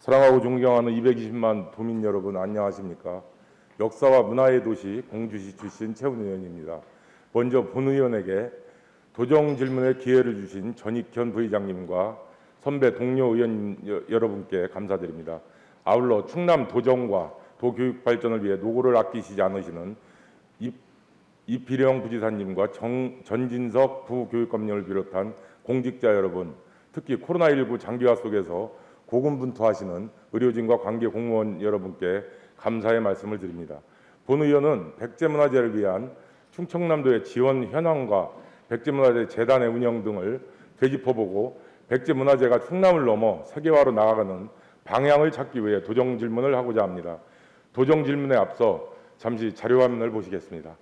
사랑하고 존경하는 220만 도민 여러분, 안녕하십니까? 역사와 문화의 도시 공주시 출신 최훈 의원입니다. 먼저 본 의원에게 도정 질문의 기회를 주신 전익현 부의장님과 선배 동료 의원 여러분께 감사드립니다. 아울러 충남 도정과 도교육 발전을 위해 노고를 아끼시지 않으시는 이필영 부지사님과 전진석 부교육감님을 비롯한 공직자 여러분, 특히 코로나19 장기화 속에서 고군분투하시는 의료진과 관계 공무원 여러분께 감사의 말씀을 드립니다. 본 의원은 백제문화재를 위한 충청남도의 지원 현황과 백제문화재 재단의 운영 등을 되짚어보고 백제문화재가 충남을 넘어 세계화로 나아가는 방향을 찾기 위해 도정 질문을 하고자 합니다. 도정 질문에 앞서 잠시 자료화면을 보시겠습니다.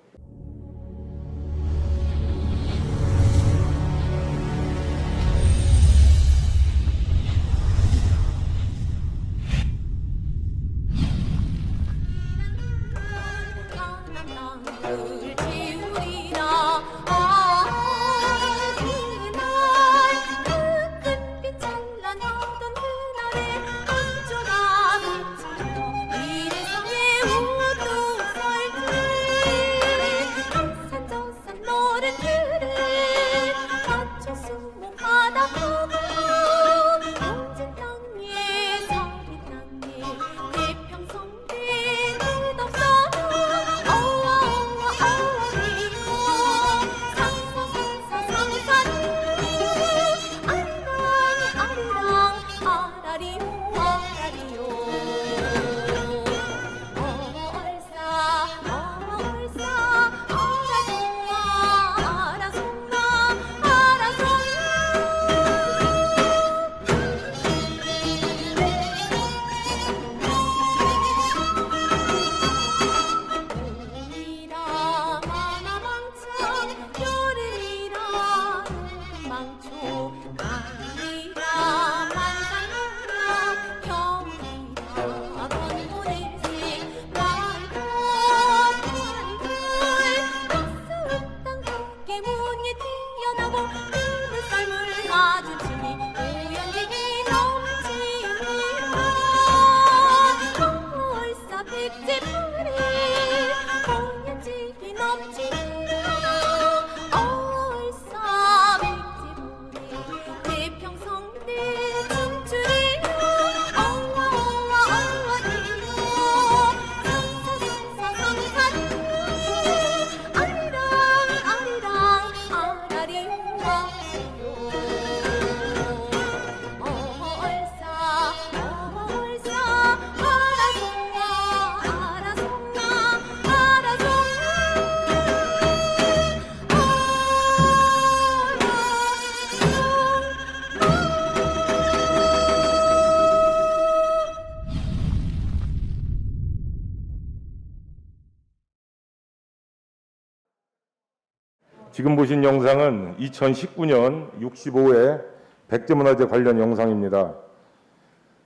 지금 보신 영상은 2019년 65회 백제문화재 관련 영상입니다.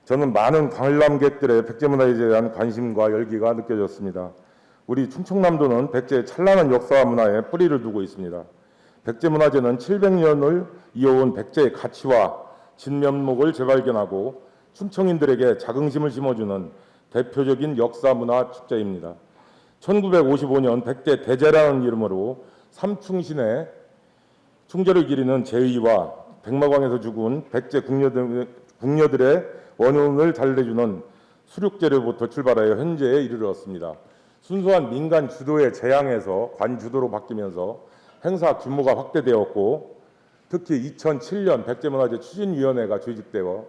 저는 많은 관람객들의 백제문화재에 대한 관심과 열기가 느껴졌습니다. 우리 충청남도는 백제의 찬란한 역사와 문화에 뿌리를 두고 있습니다. 백제문화재는 700년을 이어온 백제의 가치와 진면목을 재발견하고 충청인들에게 자긍심을 심어주는 대표적인 역사 문화 축제입니다. 1955년 백제 대제라는 이름으로 삼충신의 충절을 기리는 제의와 백마광에서 죽은 백제 궁녀들의 원혼을 달래주는 수륙제로부터 출발하여 현재에 이르렀습니다. 순수한 민간 주도의 재앙에서 관주도로 바뀌면서 행사 규모가 확대되었고, 특히 2007년 백제문화재 추진위원회가 조직되어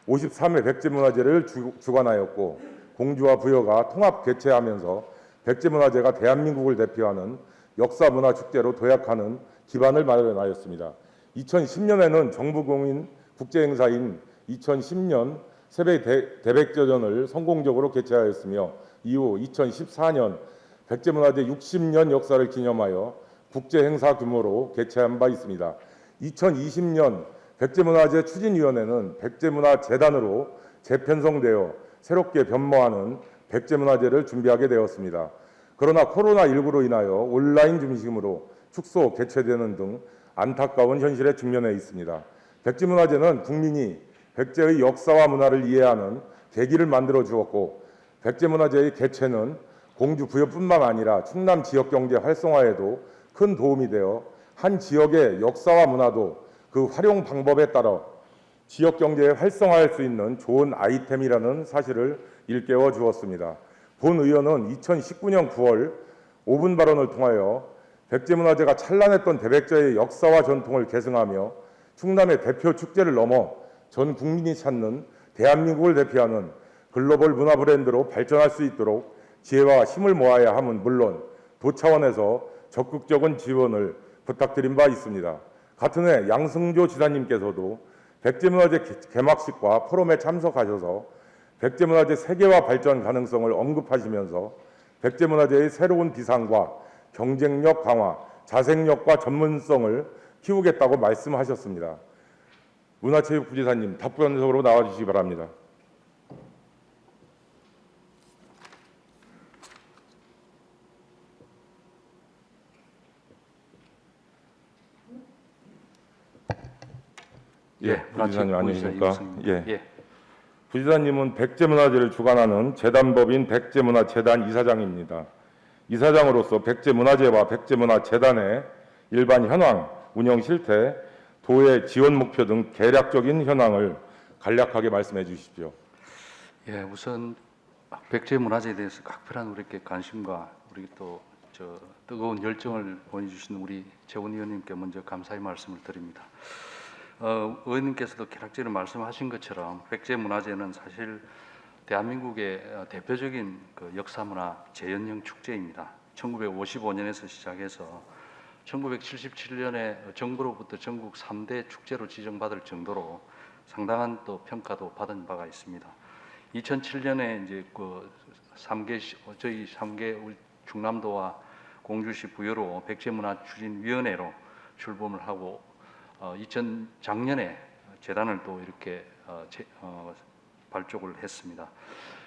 53회 백제문화재를 주관하였고, 공주와 부여가 통합 개최하면서 백제문화재가 대한민국을 대표하는 역사문화축제로 도약하는 기반을 마련하였습니다. 2010년에는 정부 공인 국제행사인 2010년 세계 대백제전을 성공적으로 개최하였으며, 이후 2014년 백제문화재 60년 역사를 기념하여 국제행사 규모로 개최한 바 있습니다. 2020년 백제문화재 추진위원회는 백제문화재단으로 재편성되어 새롭게 변모하는 백제문화재를 준비하게 되었습니다. 그러나 코로나19로 인하여 온라인 중심으로 축소, 개최되는 등 안타까운 현실에 직면해 있습니다. 백제문화재는 국민이 백제의 역사와 문화를 이해하는 계기를 만들어 주었고, 백제문화재의 개최는 공주 부여뿐만 아니라 충남 지역 경제 활성화에도 큰 도움이 되어 한 지역의 역사와 문화도 그 활용 방법에 따라 지역 경제에 활성화할 수 있는 좋은 아이템이라는 사실을 일깨워 주었습니다. 본 의원은 2019년 9월 5분 발언을 통하여 백제문화재가 찬란했던 대백제의 역사와 전통을 계승하며 충남의 대표 축제를 넘어 전 국민이 찾는 대한민국을 대표하는 글로벌 문화 브랜드로 발전할 수 있도록 지혜와 힘을 모아야 함은 물론 도 차원에서 적극적인 지원을 부탁드린 바 있습니다. 같은 해 양승조 지사님께서도 백제문화재 개막식과 포럼에 참석하셔서 백제문화재 세계화 발전 가능성을 언급하시면서 백제문화재의 새로운 비상과 경쟁력 강화, 자생력과 전문성을 키우겠다고 말씀하셨습니다. 문화체육부지사님, 답변석으로 나와주시기 바랍니다. 예, 부지사님 안녕하십니까? 예. 부지사님은 백제문화재를 주관하는 재단법인 백제문화재단 이사장입니다. 이사장으로서 백제문화재와 백제문화재단의 일반 현황, 운영 실태, 도의 지원 목표 등 개략적인 현황을 간략하게 말씀해 주십시오. 예, 우선 백제문화재에 대해서 각별한 우리께 관심과 우리 또 뜨거운 열정을 보여주시는 우리 재원 의원님께 먼저 감사의 말씀을 드립니다. 의원님께서도 개략적으로 말씀하신 것처럼 백제문화재는 사실 대한민국의 대표적인 그 역사문화 재현형 축제입니다. 1955년에서 시작해서 1977년에 정부로부터 전국 3대 축제로 지정받을 정도로 상당한 또 평가도 받은 바가 있습니다. 2007년에 이제 저희 3개 충남도와 공주시 부여로 백제문화추진위원회로 출범을 하고 작년에 재단을 또 이렇게 발족을 했습니다.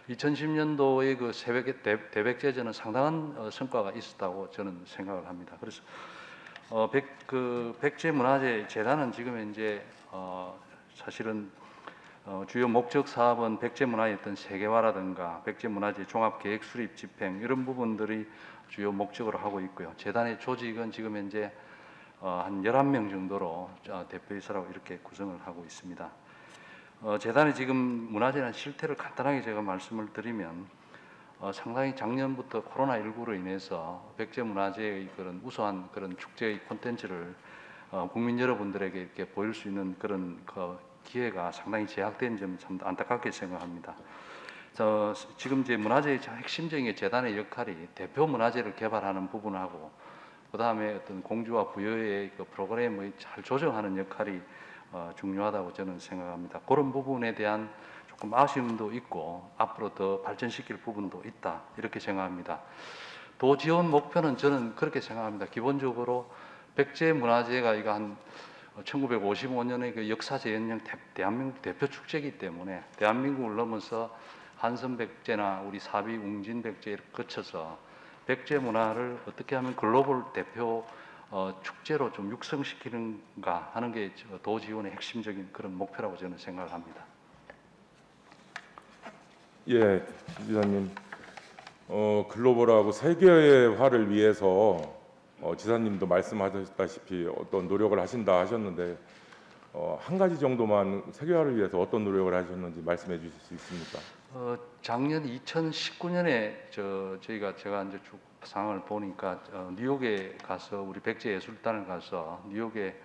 2010년도에 그 대백제전은 상당한 성과가 있었다고 저는 생각을 합니다. 그래서 백제문화재 재단은 지금 현재 사실은 주요 목적 사업은 백제문화의 어떤 세계화라든가 백제문화재 종합계획 수립 집행 이런 부분들이 주요 목적으로 하고 있고요. 재단의 조직은 지금 현재 한 11명 정도로 대표이사라고 이렇게 구성을 하고 있습니다. 재단이 지금 문화재라는 실태를 간단하게 제가 말씀을 드리면 상당히 작년부터 코로나19로 인해서 백제문화재의 그런 우수한 그런 축제의 콘텐츠를 국민 여러분들에게 이렇게 보일 수 있는 그런 기회가 상당히 제약된 점 참 안타깝게 생각합니다. 지금 이제 문화재의 핵심적인 재단의 역할이 대표 문화재를 개발하는 부분하고 그 다음에 어떤 공주와 부여의 그 프로그램을 잘 조정하는 역할이 중요하다고 저는 생각합니다. 그런 부분에 대한 조금 아쉬움도 있고 앞으로 더 발전시킬 부분도 있다 이렇게 생각합니다. 도 지원 목표는 저는 그렇게 생각합니다. 기본적으로 백제문화재가 이거 한 1955년의 그 역사 재현형 대한민국 대표 축제이기 때문에 대한민국을 넘어서 한성백제나 우리 사비 웅진백제를 거쳐서 백제 문화를 어떻게 하면 글로벌 대표 축제로 좀 육성시키는가 하는 게 도 지원의 핵심적인 그런 목표라고 저는 생각을 합니다. 예, 지사님, 글로벌하고 세계화를 위해서 지사님도 말씀하셨다시피 어떤 노력을 하신다 하셨는데 한 가지 정도만 세계화를 위해서 어떤 노력을 하셨는지 말씀해 주실 수 있습니까? 작년 2019년에 제가 이제 쭉 상황을 보니까 뉴욕에 가서 우리 백제예술단을 가서 뉴욕에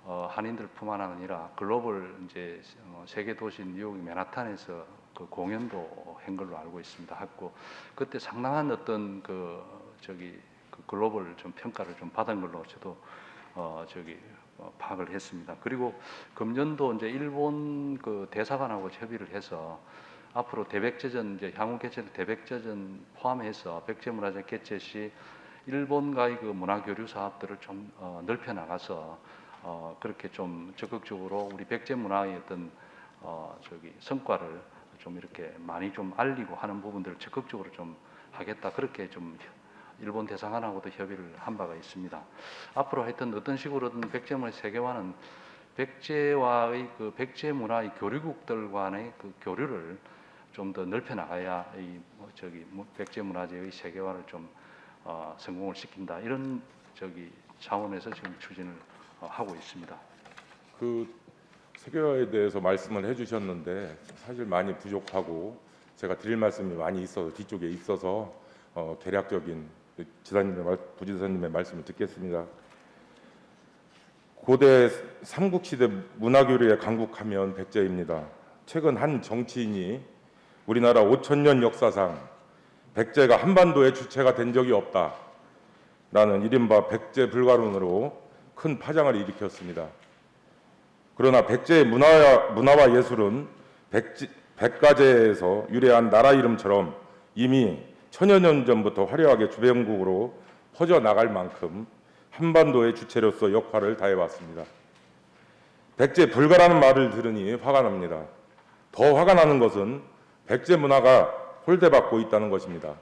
한인들뿐만 아니라 글로벌 이제 세계 도시 뉴욕 맨하탄에서 그 공연도 한 걸로 알고 있습니다. 했고 그때 상당한 어떤 그 글로벌 좀 평가를 좀 받은 걸로 저도 파악을 했습니다. 그리고 금년도 이제 일본 그 대사관하고 협의를 해서 앞으로 대백제전 이제 향후 개최될 대백제전 포함해서 백제문화재 개최 시 일본과의 그 문화 교류 사업들을 좀 넓혀 나가서 그렇게 좀 적극적으로 우리 백제문화의 어떤 성과를 좀 이렇게 많이 좀 알리고 하는 부분들을 적극적으로 좀 하겠다 그렇게 좀 일본 대사관하고도 협의를 한 바가 있습니다. 앞으로 하여튼 어떤 식으로든 백제문화의 세계화는 백제와의 그 백제문화의 교류국들 간의 그 교류를 좀 더 넓혀 나가야 이 백제 문화재의 세계화를 좀 성공을 시킨다 이런 차원에서 지금 추진을 하고 있습니다. 그 세계화에 대해서 말씀을 해주셨는데 사실 많이 부족하고 제가 드릴 말씀이 많이 있어서 뒤쪽에 있어서 개략적인 부지사님의 말씀을 듣겠습니다. 고대 삼국시대 문화교류에 강국하면 백제입니다. 최근 한 정치인이 우리나라 5,000년 역사상 백제가 한반도의 주체가 된 적이 없다라는 이른바 백제 불가론으로 큰 파장을 일으켰습니다. 그러나 백제의 문화와 예술은 백가제에서 유래한 나라 이름처럼 이미 천여 년 전부터 화려하게 주변국으로 퍼져나갈 만큼 한반도의 주체로서 역할을 다해왔습니다. 백제 불가라는 말을 들으니 화가 납니다. 더 화가 나는 것은 백제 문화가 홀대받고 있다는 것입니다.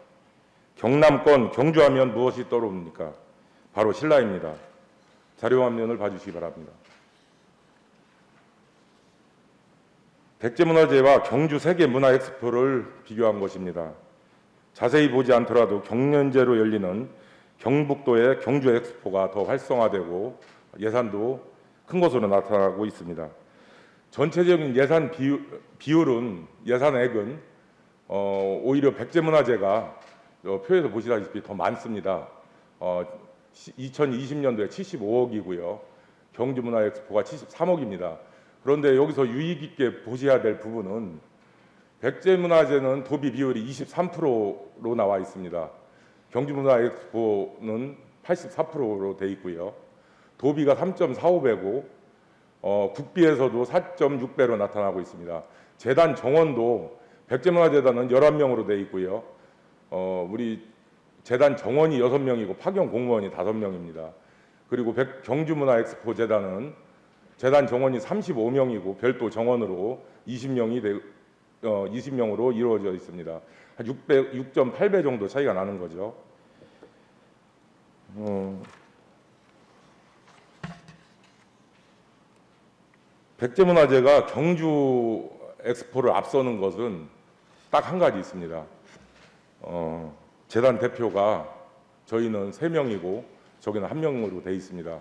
경남권 경주하면 무엇이 떠오릅니까? 바로 신라입니다. 자료 화면을 봐주시기 바랍니다. 백제문화제와 경주 세계문화엑스포를 비교한 것입니다. 자세히 보지 않더라도 경년제로 열리는 경북도의 경주엑스포가 더 활성화되고 예산도 큰 것으로 나타나고 있습니다. 전체적인 예산 비율은 예산액은 오히려 백제문화제가 표에서 보시다시피 더 많습니다. 2020년도에 75억이고요. 경주문화엑스포가 73억입니다. 그런데 여기서 유의 깊게 보셔야 될 부분은 백제문화제는 도비 비율이 23%로 나와 있습니다. 경주문화엑스포는 84%로 돼 있고요. 도비가 3.45배고 국비에서도 4.6배로 나타나고 있습니다. 재단 정원도 백제문화재단은 11명으로 돼 있고요. 우리 재단 정원이 6명이고 파견 공무원이 5명입니다. 그리고 경주문화엑스포 재단은 재단 정원이 35명이고 별도 정원으로 20명으로 이루어져 있습니다. 한 6.8배 정도 차이가 나는 거죠. 백제문화재가 경주 엑스포를 앞서는 것은 딱 한 가지 있습니다. 재단 대표가 저희는 3명이고 저기는 1명으로 돼 있습니다.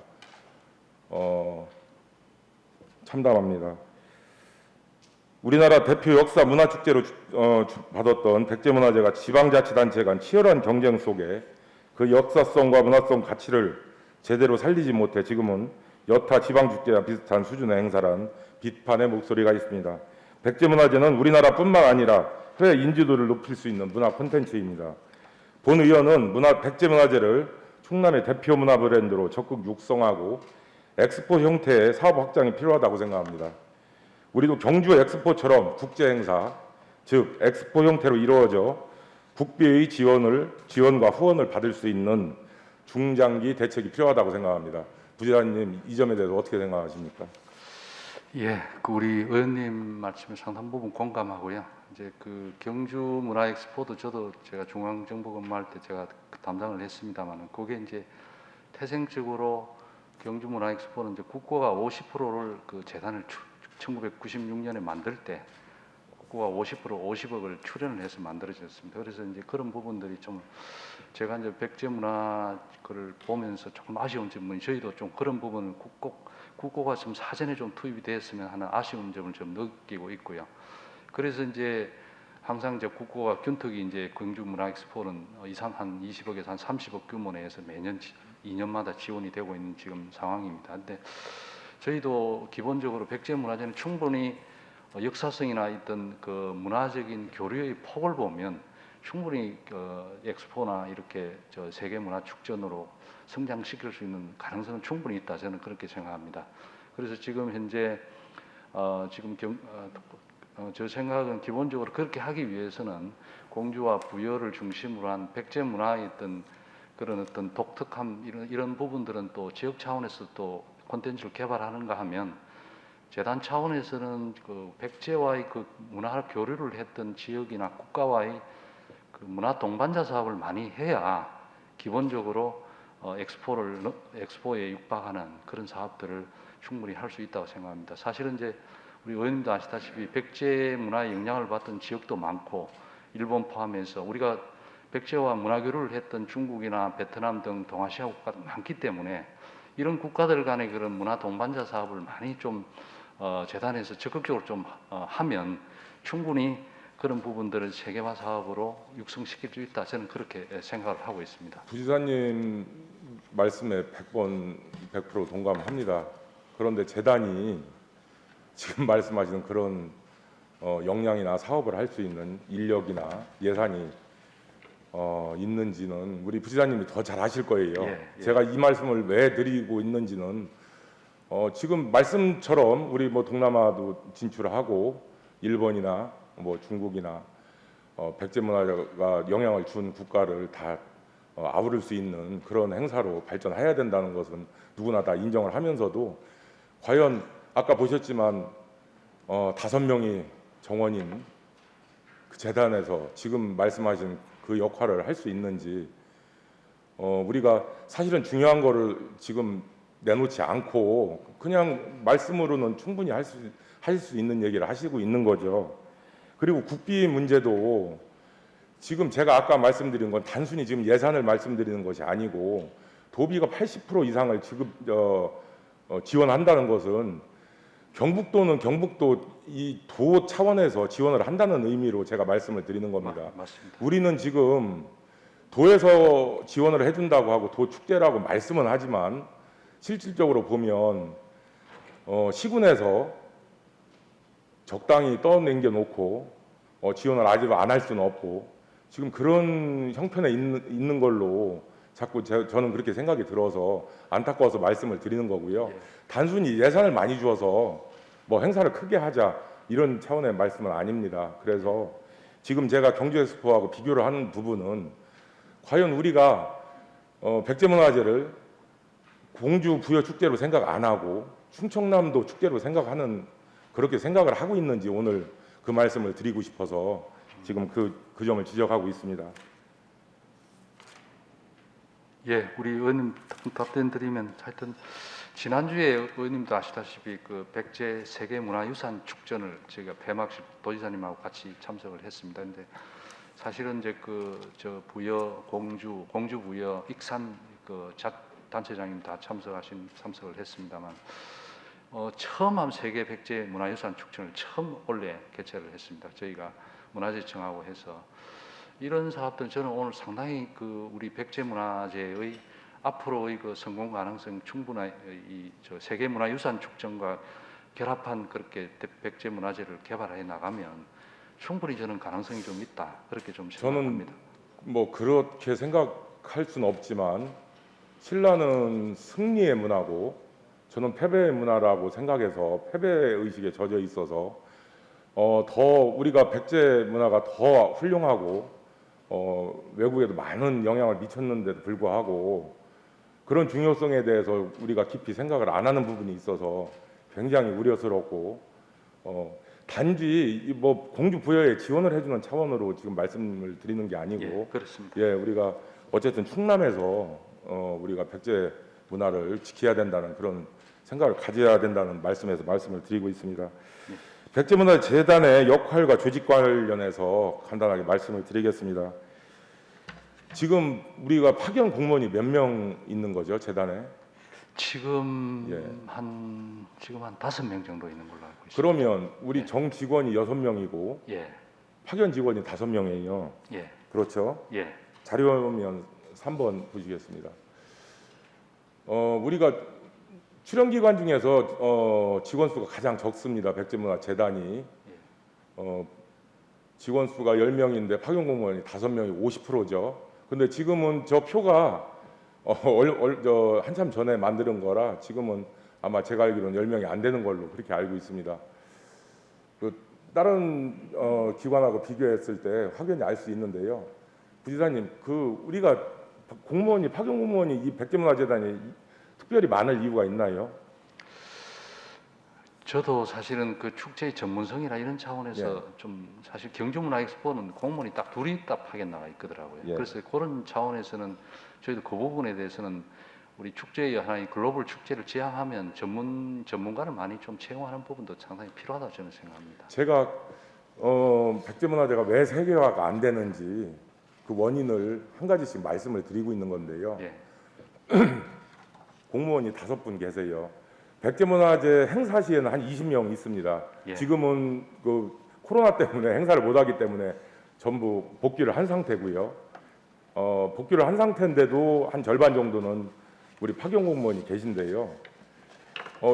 참담합니다. 우리나라 대표 역사 문화축제로 받았던 백제문화제가 지방자치단체 간 치열한 경쟁 속에 그 역사성과 문화성 가치를 제대로 살리지 못해 지금은 여타 지방축제와 비슷한 수준의 행사란 비판의 목소리가 있습니다. 백제문화제는 우리나라뿐만 아니라 해외 인지도를 높일 수 있는 문화 콘텐츠입니다. 본 의원은 백제문화제를 충남의 대표 문화 브랜드로 적극 육성하고 엑스포 형태의 사업 확장이 필요하다고 생각합니다. 우리도 경주 엑스포처럼 국제 행사, 즉 엑스포 형태로 이루어져 국비의 지원과 후원을 받을 수 있는 중장기 대책이 필요하다고 생각합니다. 부지사님, 이 점에 대해서 어떻게 생각하십니까? 예, 우리 의원님 말씀에 상당 부분 공감하고요. 이제 경주 문화 엑스포도 제가 중앙정보근무할 때 제가 담당을 했습니다만은 그게 이제 태생적으로 경주 문화 엑스포는 이제 국고가 50%를 재단을 1996년에 만들 때 국고가 50억을 출연을 해서 만들어졌습니다. 그래서 이제 그런 부분들이 좀 제가 이제 백제 문화를 보면서 조금 아쉬운 점은 저희도 좀 그런 부분을 국고가 좀 사전에 좀 투입이 됐으면 하는 아쉬운 점을 좀 느끼고 있고요. 그래서 이제 항상 이제 국고가 균턱이 이제 경주 문화 엑스포는 한 20억에서 한 30억 규모 내에서 매년 2년마다 지원이 되고 있는 지금 상황입니다. 근데 저희도 기본적으로 백제문화재는 충분히 역사성이나 있던 문화적인 교류의 폭을 보면 충분히 엑스포나 이렇게 세계문화축전으로 성장시킬 수 있는 가능성은 충분히 있다. 저는 그렇게 생각합니다. 그래서 지금 현재 저 생각은 기본적으로 그렇게 하기 위해서는 공주와 부여를 중심으로 한 백제문화의 그런 어떤 독특함 이런 부분들은 또 지역 차원에서 또 콘텐츠를 개발하는가 하면 재단 차원에서는 백제와의 문화 교류를 했던 지역이나 국가와의 문화 동반자 사업을 많이 해야 기본적으로 엑스포에 육박하는 그런 사업들을 충분히 할 수 있다고 생각합니다. 사실은 이제 우리 의원님도 아시다시피 백제 문화의 영향을 받던 지역도 많고 일본 포함해서 우리가 백제와 문화 교류를 했던 중국이나 베트남 등 동아시아 국가도 많기 때문에 이런 국가들 간의 그런 문화 동반자 사업을 많이 좀 재단에서 적극적으로 좀 하면 충분히 그런 부분들을 세계화 사업으로 육성시킬 수 있다. 저는 그렇게 생각을 하고 있습니다. 부지사님 말씀에 100번 100% 동감합니다. 그런데 재단이 지금 말씀하시는 그런 역량이나 사업을 할 수 있는 인력이나 예산이 있는지는 우리 부지사님이 더 잘 아실 거예요. 예. 제가 이 말씀을 왜 드리고 있는지는 지금 말씀처럼 우리 뭐 동남아도 진출하고 일본이나 뭐 중국이나 백제 문화가 영향을 준 국가를 다 아우를 수 있는 그런 행사로 발전해야 된다는 것은 누구나 다 인정을 하면서도 과연 아까 보셨지만 5명이 정원인 그 재단에서 지금 말씀하신 그 역할을 할 수 있는지 우리가 사실은 중요한 거를 지금 내놓지 않고 그냥 말씀으로는 충분히 할 수 있는 얘기를 하시고 있는 거죠. 그리고 국비 문제도 지금 제가 아까 말씀드린 건 단순히 지금 예산을 말씀드리는 것이 아니고 도비가 80% 이상을 지원한다는 것은 경북도는 경북도 이 도 차원에서 지원을 한다는 의미로 제가 말씀을 드리는 겁니다. 맞습니다. 우리는 지금 도에서 지원을 해준다고 하고 도 축제라고 말씀은 하지만 실질적으로 보면 시군에서 적당히 떠넘겨 놓고 지원을 아직 안 할 수는 없고 지금 그런 형편에 있는 걸로 자꾸 저는 그렇게 생각이 들어서 안타까워서 말씀을 드리는 거고요. 예. 단순히 예산을 많이 주어서 뭐 행사를 크게 하자 이런 차원의 말씀은 아닙니다. 그래서 지금 제가 경주엑스포하고 비교를 하는 부분은 과연 우리가 백제문화제를 공주 부여 축제로 생각 안 하고 충청남도 축제로 생각하는 그렇게 생각을 하고 있는지 오늘 그 말씀을 드리고 싶어서 지금 그 점을 지적하고 있습니다. 예, 우리 의원님 답변 드리면 하여튼 지난주에 의원님도 아시다시피 그 백제 세계문화유산 축전을 저희가 폐막식 도지사님하고 같이 참석을 했습니다. 근데 사실은 이제 저 부여 공주 부여 익산 그 단체장님 다 참석을 했습니다만 처음 한 세계 백제 문화유산 축전을 처음 올해 개최를 했습니다. 저희가 문화재청하고 해서 이런 사업들은 저는 오늘 상당히 그 우리 백제 문화재의 앞으로의 그 성공 가능성 충분한 저 세계 문화유산 축전과 결합한 그렇게 백제 문화재를 개발해 나가면 충분히 저는 가능성이 좀 있다 그렇게 좀 생각합니다. 저는 뭐 그렇게 생각할 수는 없지만 신라는 승리의 문화고 저는 패배의 문화라고 생각해서 패배 의식에 젖어 있어서 더 우리가 백제 문화가 더 훌륭하고 외국에도 많은 영향을 미쳤는데도 불구하고 그런 중요성에 대해서 우리가 깊이 생각을 안 하는 부분이 있어서 굉장히 우려스럽고 단지 뭐 공주 부여에 지원을 해주는 차원으로 지금 말씀을 드리는 게 아니고 예, 그렇습니다. 예, 우리가 어쨌든 충남에서 우리가 백제 문화를 지켜야 된다는 그런 생각을 가져야 된다는 말씀에서 말씀을 드리고 있습니다. 백제문화재단의 역할과 조직 관련해서 간단하게 말씀을 드리겠습니다. 지금 우리가 파견 공무원이 몇 명 있는 거죠, 재단에? 지금 예. 한 5명 정도 있는 걸로 알고 있습니다. 그러면 우리 예. 정 직원이 6명이고 예, 파견 직원이 5명이에요. 예, 그렇죠? 예, 자료면 3번 보시겠습니다. 우리가 출연 기관 중에서 직원 수가 가장 적습니다. 백제문화재단이 직원 수가 10명인데 파견 공무원이 5명이 50%죠. 근데 지금은 저 표가 한참 전에 만드는 거라 지금은 아마 제가 알기로는 10명이 안 되는 걸로 그렇게 알고 있습니다. 그 다른 기관하고 비교했을 때 확연히 알 수 있는데요. 부지사님, 우리가 파견 공무원이 이 백제문화재단이 특별히 많을 이유가 있나요? 저도 사실은 그 축제의 전문성이나 이런 차원에서 예. 좀 사실 경주문화엑스포는 공무원이 딱 둘이 딱 파견 나가 있더라고요. 예. 그래서 그런 차원에서는 저희도 그 부분에 대해서는 우리 축제의 하나의 글로벌 축제를 지향하면 전문가를 많이 좀 채용하는 부분도 상당히 필요하다고 저는 생각합니다. 제가 백제문화제가 왜 세계화가 안 되는지 그 원인을 한 가지씩 말씀을 드리고 있는 건데요. 예, 공무원이 5분 계세요. 백제문화제 행사 시에는 한 20명 있습니다. 예. 지금은 그 코로나 때문에 행사를 못하기 때문에 전부 복귀를 한 상태고요. 복귀를 한 상태인데도 한 절반 정도는 우리 파견 공무원이 계신데요.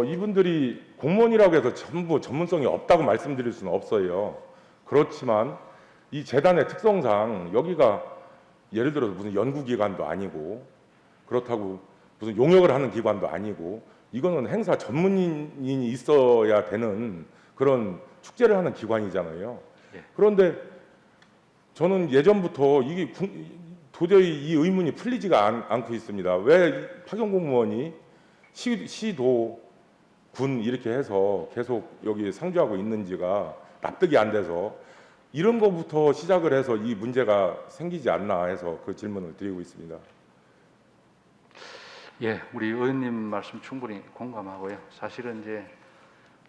이분들이 공무원이라고 해서 전부 전문성이 없다고 말씀드릴 수는 없어요. 그렇지만 이 재단의 특성상 여기가 예를 들어서 무슨 연구기관도 아니고 그렇다고 무슨 용역을 하는 기관도 아니고 이거는 행사 전문인이 있어야 되는 그런 축제를 하는 기관이잖아요. 예. 그런데 저는 예전부터 이게 도저히 이 의문이 풀리지가 않고 있습니다. 왜 파견 공무원이 시도 군 이렇게 해서 계속 여기 상주하고 있는지가 납득이 안 돼서 이런 것부터 시작을 해서 이 문제가 생기지 않나 해서 그 질문을 드리고 있습니다. 예, 우리 의원님 말씀 충분히 공감하고요. 사실은 이제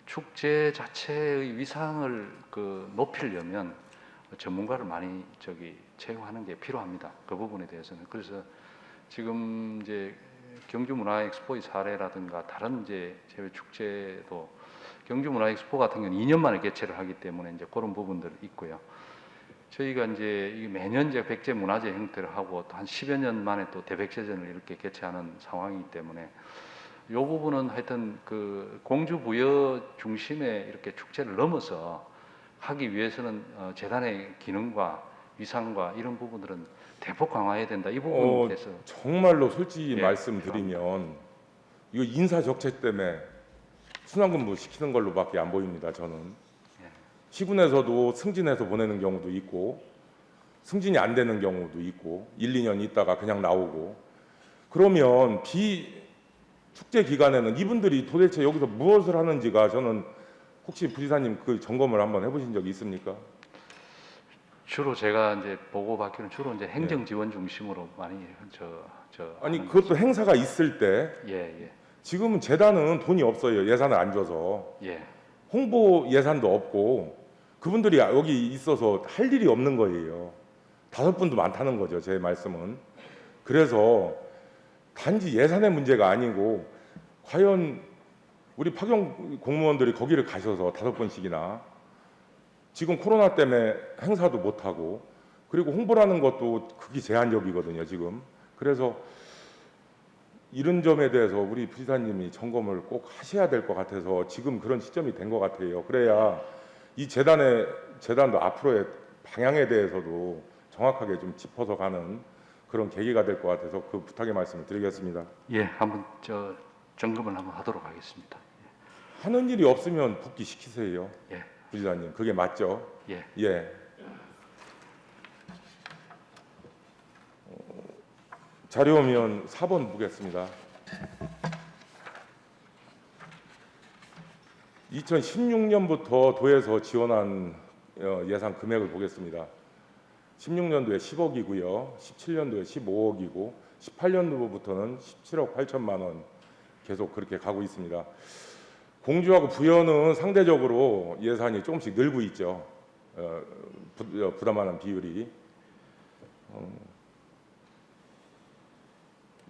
축제 자체의 위상을 높이려면 전문가를 많이 채용하는 게 필요합니다. 그 부분에 대해서는. 그래서 지금 이제 경주문화엑스포의 사례라든가 다른 이제 해외 축제도 경주문화엑스포 같은 경우는 2년 만에 개최를 하기 때문에 이제 그런 부분들이 있고요. 저희가 이제 매년 이제 백제문화제 형태를 하고 또 한 10여 년 만에 또 대백제전을 이렇게 개최하는 상황이기 때문에 이 부분은 하여튼 그 공주부여 중심의 이렇게 축제를 넘어서 하기 위해서는 재단의 기능과 위상과 이런 부분들은 대폭 강화해야 된다. 이 부분에 대해서 정말로 솔직히 예, 말씀드리면 이거 인사 적책 때문에 순환근무 시키는 걸로밖에 안 보입니다. 저는 시군에서도 승진해서 보내는 경우도 있고 승진이 안 되는 경우도 있고 1, 2년 있다가 그냥 나오고 그러면 축제 기간에는 이분들이 도대체 여기서 무엇을 하는지가 저는 혹시 부지사님 그 점검을 한번 해보신 적이 있습니까? 주로 제가 이제 보고받기는 주로 이제 행정 지원 중심으로 많이 아니 하는 그것도 행사가 있을 때 예, 지금은 재단은 돈이 없어요. 예산을 안 줘서 예. 홍보 예산도 없고 그분들이 여기 있어서 할 일이 없는 거예요. 5분도 많다는 거죠. 제 말씀은. 그래서 단지 예산의 문제가 아니고 과연 우리 파견 공무원들이 거기를 가셔서 5번씩이나 지금 코로나 때문에 행사도 못하고 그리고 홍보라는 것도 극히 제한적이거든요. 지금. 그래서 이런 점에 대해서 우리 부지사님이 점검을 꼭 하셔야 될 것 같아서 지금 그런 시점이 된 것 같아요. 그래야 이 재단도 앞으로의 방향에 대해서도 정확하게 좀 짚어서 가는 그런 계기가 될 것 같아서 그 부탁의 말씀을 드리겠습니다. 예, 한번 점검을 한번 하도록 하겠습니다. 하는 일이 없으면 복귀시키세요. 예, 부지사님. 그게 맞죠? 예. 예. 자료면 4번 보겠습니다. 2016년부터 도에서 지원한 예산 금액을 보겠습니다. 16년도에 10억이고요. 17년도에 15억이고 18년도부터는 17억 8천만 원 계속 그렇게 가고 있습니다. 공주하고 부여는 상대적으로 예산이 조금씩 늘고 있죠. 부담하는 비율이.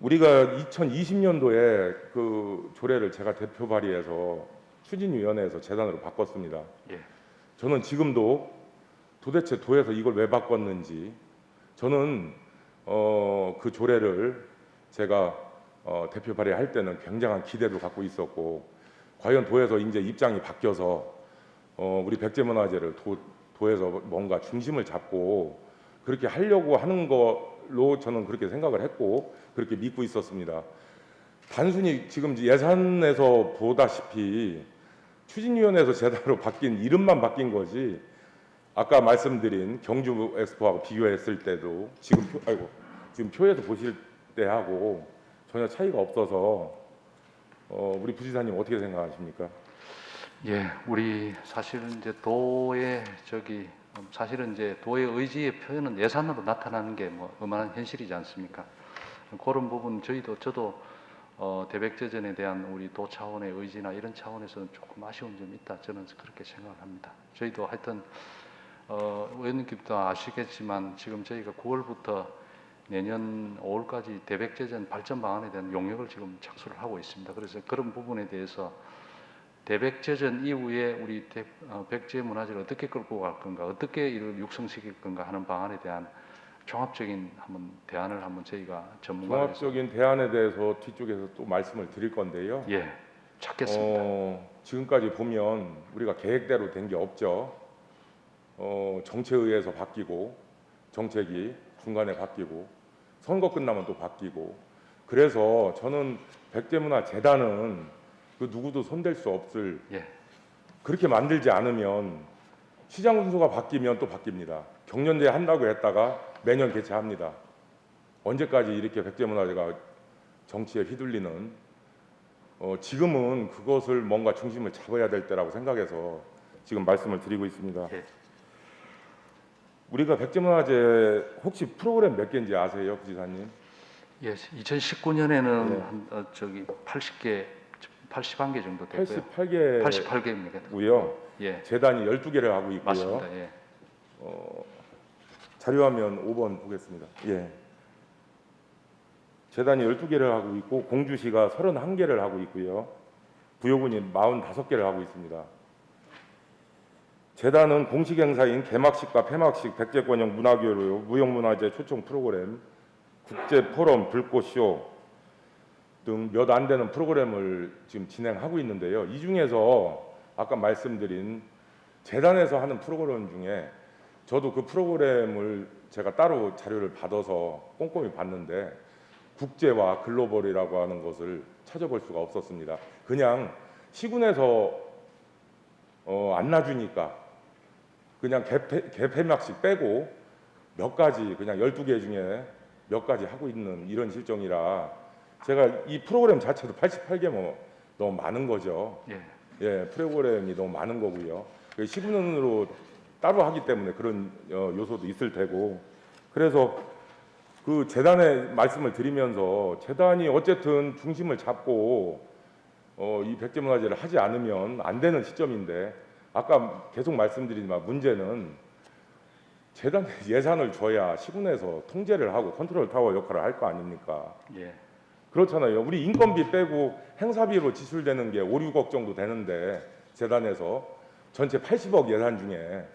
우리가 2020년도에 그 조례를 제가 대표 발의해서 추진위원회에서 재단으로 바꿨습니다. 예. 저는 지금도 도대체 도에서 이걸 왜 바꿨는지 저는 그 조례를 제가 대표 발의할 때는 굉장한 기대도 갖고 있었고 과연 도에서 이제 입장이 바뀌어서 우리 백제문화제를 도에서 뭔가 중심을 잡고 그렇게 하려고 하는 걸로 저는 그렇게 생각을 했고 그렇게 믿고 있었습니다. 단순히 지금 예산에서 보다시피 추진위원회에서 재단으로 바뀐 이름만 바뀐 거지 아까 말씀드린 경주 엑스포하고 비교했을 때도 지금 표에서 보실 때하고 전혀 차이가 없어서 우리 부지사님 어떻게 생각하십니까? 예, 우리 사실은 이제 사실은 이제 도의 의지의 표현은 예산으로 나타나는 게 뭐 얼마나 현실이지 않습니까? 그런 부분 저도 대백제전에 대한 우리 도 차원의 의지나 이런 차원에서는 조금 아쉬운 점이 있다. 저는 그렇게 생각을 합니다. 저희도 하여튼 의원님께도 아시겠지만 지금 저희가 9월부터 내년 5월까지 대백제전 발전 방안에 대한 용역을 지금 착수를 하고 있습니다. 그래서 그런 부분에 대해서 대백제전 이후에 우리 백제문화재를 어떻게 끌고 갈 건가, 어떻게 이를 육성시킬 건가 하는 방안에 대한 종합적인 한번 대안을 한번 저희가 전문가로서 종합적인 대안에 대해서 뒤쪽에서 또 말씀을 드릴 건데요. 예 찾겠습니다. 지금까지 보면 우리가 계획대로 된 게 없죠. 정치에 의해서 바뀌고 정책이 중간에 바뀌고 선거 끝나면 또 바뀌고 그래서 저는 백제문화재단은 그 누구도 손댈 수 없을 예 그렇게 만들지 않으면 시장 순서가 바뀌면 또 바뀝니다. 경연대회 한다고 했다가 매년 개최합니다. 언제까지 이렇게 백제문화재가 정치에 휘둘리는 지금은 그것을 뭔가 중심을 잡아야 될 때라고 생각해서 지금 말씀을 드리고 있습니다. 예. 우리가 백제문화재 혹시 프로그램 몇 개인지 아세요, 부지사님? 예, 2019년에는 네. 한 저기 80개, 81개 정도 됐고요. 88개 88개입니다. 고요. 예, 재단이 12개를 하고 있고요. 맞습니다. 예. 자료화면 5번 보겠습니다. 예. 재단이 12개를 하고 있고 공주시가 31개를 하고 있고요. 부여군이 45개를 하고 있습니다. 재단은 공식 행사인 개막식과 폐막식, 백제권역 문화교류, 무형문화재 초청 프로그램, 국제 포럼, 불꽃쇼 등 몇 안 되는 프로그램을 지금 진행하고 있는데요. 이 중에서 아까 말씀드린 재단에서 하는 프로그램 중에 저도 그 프로그램을 제가 따로 자료를 받아서 꼼꼼히 봤는데 국제와 글로벌이라고 하는 것을 찾아볼 수가 없었습니다. 그냥 시군에서 안 놔주니까 그냥 개폐막식 빼고 몇 가지 그냥 12개 중에 몇 가지 하고 있는 이런 실정이라 제가 이 프로그램 자체도 88개 뭐 너무 많은 거죠. 예. 예, 프로그램이 너무 많은 거고요. 시군으로 따로 하기 때문에 그런 요소도 있을 테고 그래서 그 재단의 말씀을 드리면서 재단이 어쨌든 중심을 잡고 이 백제문화재를 하지 않으면 안 되는 시점인데 아까 계속 말씀드리지만 문제는 재단 예산을 줘야 시군에서 통제를 하고 컨트롤 타워 역할을 할 거 아닙니까? 예. 그렇잖아요. 우리 인건비 빼고 행사비로 지출되는 게 5, 6억 정도 되는데 재단에서 전체 80억 예산 중에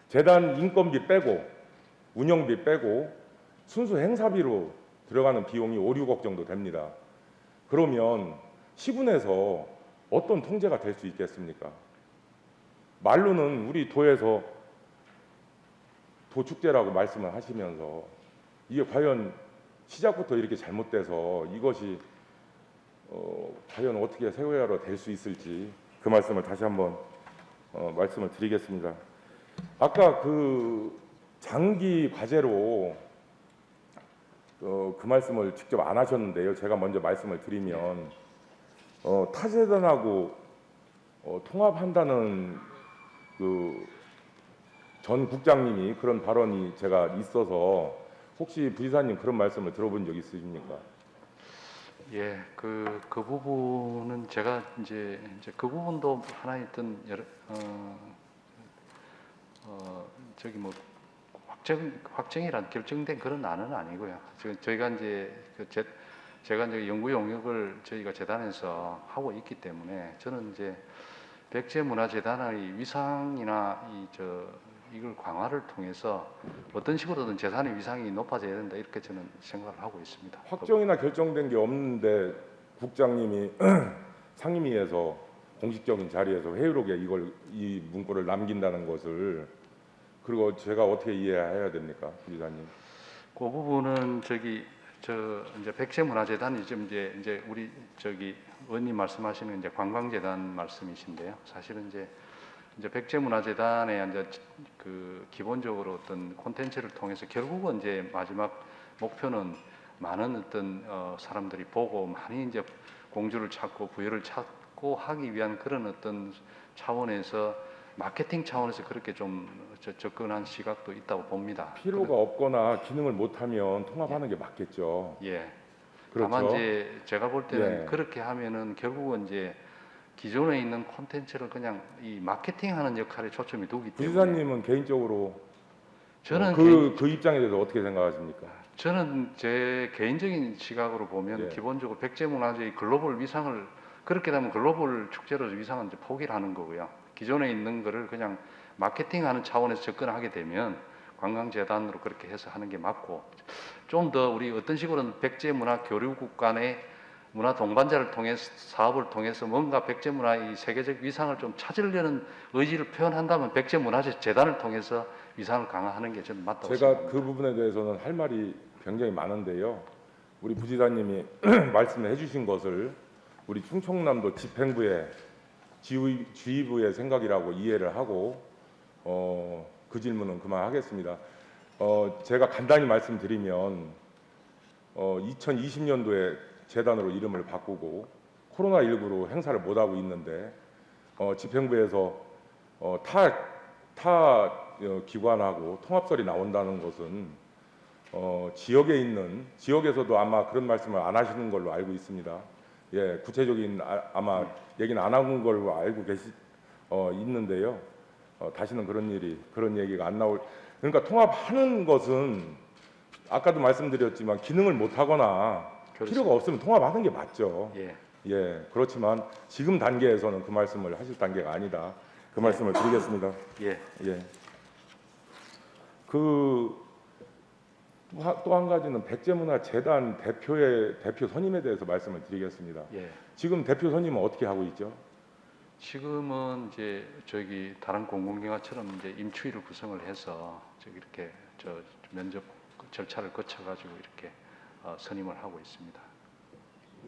재단 인건비 빼고 운영비 빼고 순수 행사비로 들어가는 비용이 5, 6억 정도 됩니다. 그러면 시군에서 어떤 통제가 될 수 있겠습니까? 말로는 우리 도에서 도축제라고 말씀을 하시면서 이게 과연 시작부터 이렇게 잘못돼서 이것이 과연 어떻게 세월화로 될 수 있을지 그 말씀을 다시 한번 말씀을 드리겠습니다. 아까 그 장기 과제로 그 말씀을 직접 안 하셨는데요. 제가 먼저 말씀을 드리면 타재단하고 통합한다는 그 전 국장님이 그런 발언이 제가 있어서 혹시 부지사님 그런 말씀을 들어본 적 있으십니까? 예, 그 부분은 제가 이제 그 부분도 하나의 어떤 저기 뭐 확정이란 결정된 그런 안은 아니고요. 지금 저희가 이제 제가 이제 연구 용역을 저희가 재단에서 하고 있기 때문에 저는 이제 백제문화재단의 위상이나 이걸 강화를 통해서 어떤 식으로든 재산의 위상이 높아져야 된다 이렇게 저는 생각을 하고 있습니다. 확정이나 결정된 게 없는데 국장님이 상임위에서 공식적인 자리에서 회의록에 이 문구를 남긴다는 것을 그리고 제가 어떻게 이해해야 됩니까, 부지사님? 그 부분은 이제 백제문화재단이 좀 이제 우리 의원님 말씀하시는 이제 관광재단 말씀이신데요. 사실은 이제 백제문화재단의 이제 그 기본적으로 어떤 콘텐츠를 통해서 결국은 이제 마지막 목표는 많은 어떤 사람들이 보고 많이 이제 공주를 찾고 부여를 찾고 하기 위한 그런 어떤 차원에서 마케팅 차원에서 그렇게 좀 접근한 시각도 있다고 봅니다. 필요가 없거나 기능을 못하면 통합하는 게 맞겠죠. 예. 다만 그렇죠. 이제 제가 볼 때는 예. 그렇게 하면은 결국은 이제 기존에 있는 콘텐츠를 그냥 이 마케팅하는 역할에 초점이 두기 때문에 부지사님은 개인적으로 저는 그 입장에 대해서 어떻게 생각하십니까? 저는 제 개인적인 시각으로 보면 예. 기본적으로 백제문화재의 글로벌 위상을 그렇게 되면 글로벌 축제로 위상은 이제 포기를 하는 거고요. 기존에 있는 거를 그냥 마케팅하는 차원에서 접근하게 되면 관광재단으로 그렇게 해서 하는 게 맞고 좀 더 우리 어떤 식으로는 백제문화교류국 간의 문화 동반자를 통해서 사업을 통해서 뭔가 백제문화의 세계적 위상을 좀 찾으려는 의지를 표현한다면 백제문화재 재단을 통해서 위상을 강화하는 게 저는 맞다고 제가 생각합니다. 그 부분에 대해서는 할 말이 굉장히 많은데요. 우리 부지사님이 말씀해 주신 것을 우리 충청남도 집행부의 지휘부의 생각이라고 이해를 하고 그 질문은 그만하겠습니다. 제가 간단히 말씀드리면 2020년도에 재단으로 이름을 바꾸고 코로나19로 행사를 못 하고 있는데 집행부에서 타 기관하고 통합설이 나온다는 것은 지역에 있는 지역에서도 아마 그런 말씀을 안 하시는 걸로 알고 있습니다. 예, 구체적인 아마 얘기는 안 하는 걸로 알고 있는데요. 다시는 그런 얘기가 안 나올. 그러니까 통합하는 것은 아까도 말씀드렸지만 기능을 못 하거나 그렇습니다. 필요가 없으면 통합하는 게 맞죠. 예. 예, 그렇지만 지금 단계에서는 그 말씀을 하실 단계가 아니다. 그 말씀을 드리겠습니다. 예. 예. 그 또 한 가지는 백제문화재단 대표 선임에 대해서 말씀을 드리겠습니다. 예. 지금 대표 선임은 어떻게 하고 있죠? 지금은 이제 저기 다른 공공기관처럼 이제 임추위를 구성을 해서 저기 이렇게 저 면접 절차를 거쳐 가지고 이렇게 선임을 하고 있습니다.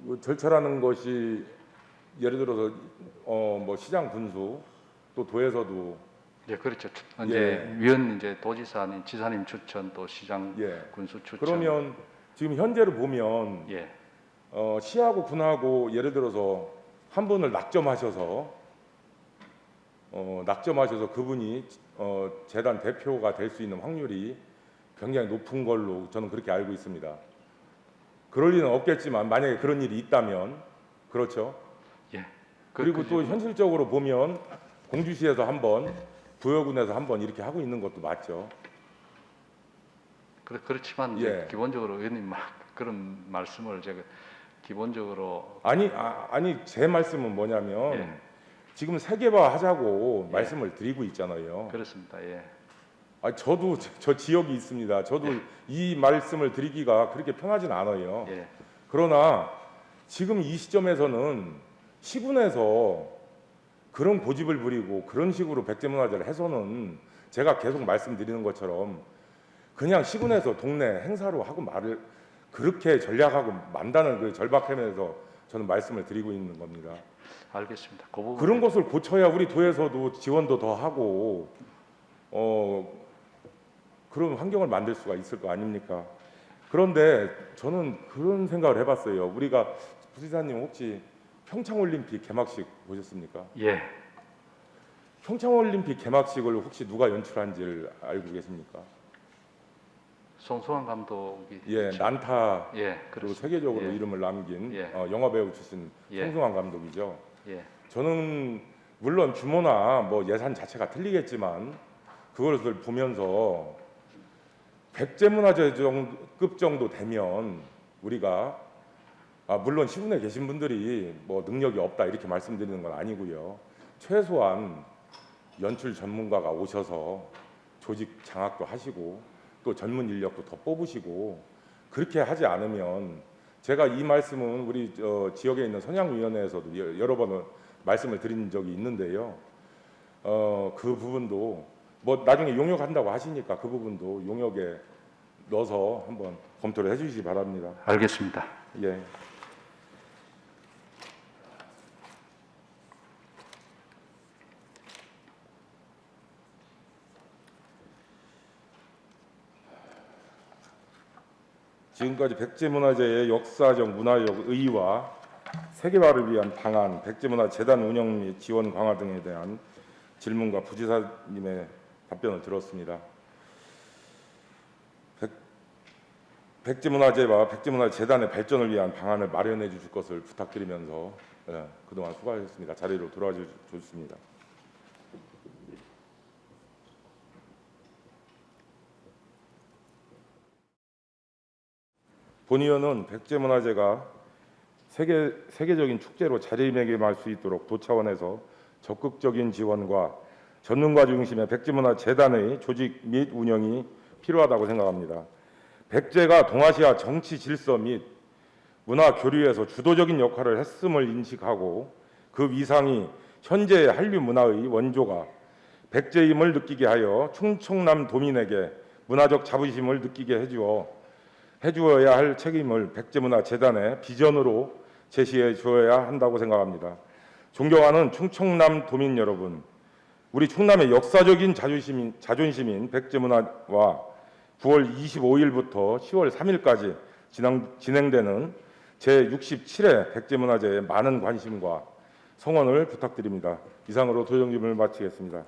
그 절차라는 것이 예를 들어서 뭐 시장 군수 또 도에서도 예, 그렇죠. 예. 이제 위원 이제 도지사님, 지사님 추천 또 시장 예. 군수 추천. 그러면 지금 현재로 보면 예. 시하고 군하고 예를 들어서 한 분을 낙점하셔서 그분이 재단 대표가 될 수 있는 확률이 굉장히 높은 걸로 저는 그렇게 알고 있습니다. 그럴 리는 없겠지만 만약에 그런 일이 있다면 그렇죠. 예. 그리고 또 현실적으로 보면 공주시에서 한번 부여군에서 한번 이렇게 하고 있는 것도 맞죠. 그렇지만 이제 예. 기본적으로 의원님 그런 말씀을 제가 기본적으로 아니 제 말씀은 뭐냐면 예. 지금 세계화 하자고 예. 말씀을 드리고 있잖아요. 그렇습니다. 예. 저도 저 지역이 있습니다. 저도 예. 이 말씀을 드리기가 그렇게 편하진 않아요. 예. 그러나 지금 이 시점에서는 시군에서 그런 고집을 부리고 그런 식으로 백제문화재를 해서는 제가 계속 말씀드리는 것처럼 그냥 시군에서 동네 행사로 하고 말을 그렇게 전략하고 만다는 그 절박함에서 저는 말씀을 드리고 있는 겁니다. 알겠습니다. 그 부분 그런 것을 고쳐야 우리 도에서도 지원도 더 하고 그런 환경을 만들 수가 있을 거 아닙니까? 그런데 저는 그런 생각을 해봤어요. 우리가 부지사님 혹시 평창올림픽 개막식 보셨습니까? 예. 평창올림픽 개막식을 혹시 누가 연출한지를 알고 계십니까? 송수환 감독이 예, 난타 예, 그리고 그렇습니다. 세계적으로 예. 이름을 남긴 예. 영화배우 출신 예. 송승환 감독이죠. 예. 저는 물론 규모나 뭐 예산 자체가 틀리겠지만 그것을 보면서 백제문화재급 정도 되면 우리가 물론 시군에 계신 분들이 뭐 능력이 없다 이렇게 말씀드리는 건 아니고요. 최소한 연출 전문가가 오셔서 조직 장악도 하시고 또 전문 인력도 더 뽑으시고 그렇게 하지 않으면 제가 이 말씀은 우리 지역에 있는 선양위원회에서도 여러 번 말씀을 드린 적이 있는데요. 그 부분도 뭐 나중에 용역한다고 하시니까 그 부분도 용역에 넣어서 한번 검토를 해주시기 바랍니다. 알겠습니다. 예. 지금까지 백제문화재의 역사적 문화적 의의와 세계화를 위한 방안, 백제문화재단 운영 및 지원 강화 등에 대한 질문과 부지사님의 답변을 들었습니다. 백제문화재와 백제문화재단의 발전을 위한 방안을 마련해 주실 것을 부탁드리면서 그동안 수고하셨습니다. 자리로 돌아와 주셨습니다. 본 의원은 백제문화재가 세계적인 축제로 자리매김할 수 있도록 도 차원에서 적극적인 지원과 전문가 중심의 백제문화재단의 조직 및 운영이 필요하다고 생각합니다. 백제가 동아시아 정치 질서 및 문화 교류에서 주도적인 역할을 했음을 인식하고 그 위상이 현재의 한류 문화의 원조가 백제임을 느끼게 하여 충청남 도민에게 문화적 자부심을 느끼게 해주어야 할 책임을 백제문화재단의 비전으로 제시해 주어야 한다고 생각합니다. 존경하는 충청남 도민 여러분, 우리 충남의 역사적인 자존심인 백제문화와 9월 25일부터 10월 3일까지 진행되는 제67회 백제문화제에 많은 관심과 성원을 부탁드립니다. 이상으로 도정질문을 마치겠습니다.